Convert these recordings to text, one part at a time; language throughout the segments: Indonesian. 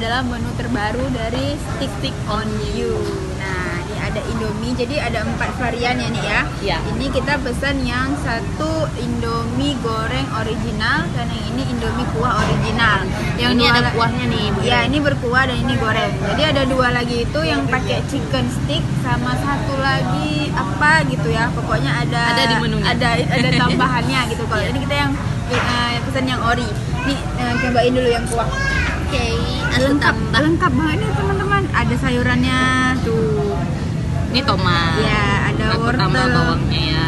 adalah menu terbaru dari Stick on You. Nah, ini ada Indomie, jadi ada 4 varian ya nih ya. Iya. Ini kita pesan yang satu Indomie goreng original dan yang ini Indomie kuah original. Yang Ini dua ada kuahnya nih, Bu. Ya, ini berkuah dan ini goreng. Jadi ada 2 lagi itu yang pakai chicken stick sama satu lagi apa gitu ya. Pokoknya ada Ada di menunya. Ada tambahannya gitu. Kalau ini kita yang pesan yang ori. Nih, cobain dulu yang kuah. Oke, Lengkap banget nih teman-teman. Ada sayurannya tuh. Ini tomat. Ya, ada Aku tambah wortel. bawangnya ya.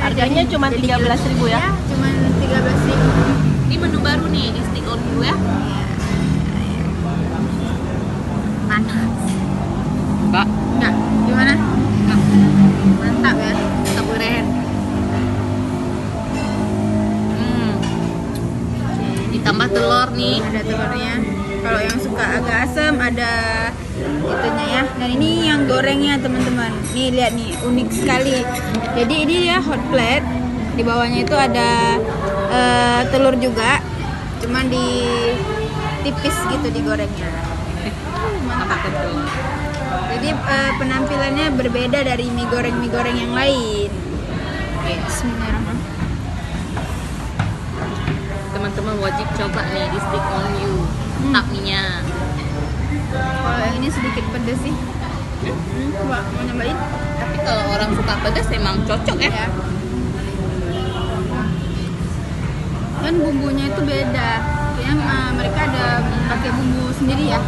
Harganya cuma 13.000 ya? Ya, cuma 13.000. Ini menu baru nih di Stick on You ya. Panas. Enggak. Enggak, gimana? Mantap ya. Keren. Ditambah telur nih. Ada telurnya. Kalau yang suka agak asam ada itunya ya. Dan ini yang gorengnya teman-teman. Nih lihat nih, unik sekali. Jadi ini ya hot plate. Di bawahnya itu ada telur juga. Cuman di tipis gitu digorengnya. Mantap. Jadi penampilannya berbeda dari mie goreng yang lain. Oke, bismillahirrahmanirrahim. Teman-teman wajib coba nih di Stick on You. Takminya. Kalau yang ini sedikit pedes sih. Coba mau nyobain? Tapi kalau orang suka pedas emang cocok ya. Ya. Kan bumbunya itu beda. Kayaknya mereka ada pakai bumbu sendiri ya.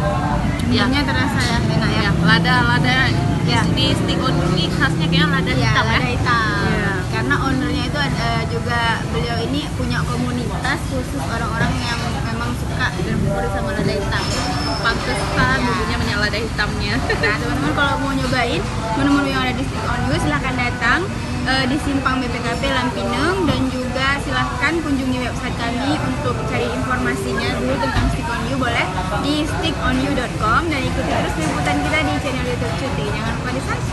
Bumbunya terasa ya enak ya. Lada ya. Di Stick on You ini khasnya kayaknya lada Ya, hitam lada ya. hitam. Iya. Karena ownernya itu ada juga, beliau ini punya komunitas khusus orang-orang yang memang suka dan favorit sama lada hitam. Pantesan Ya. bumbunya banyak lada hitamnya. Nah teman-teman kalau mau nyobain menu-menu yang ada di Stick on You silahkan datang di Simpang BPKP Lampineng, dan juga silahkan kunjungi website kami untuk cari informasinya dulu tentang Stick on You. Boleh di stickonYou.com dan ikuti terus liputan kita di channel YouTube Cuti. Jangan lupa di subscribe.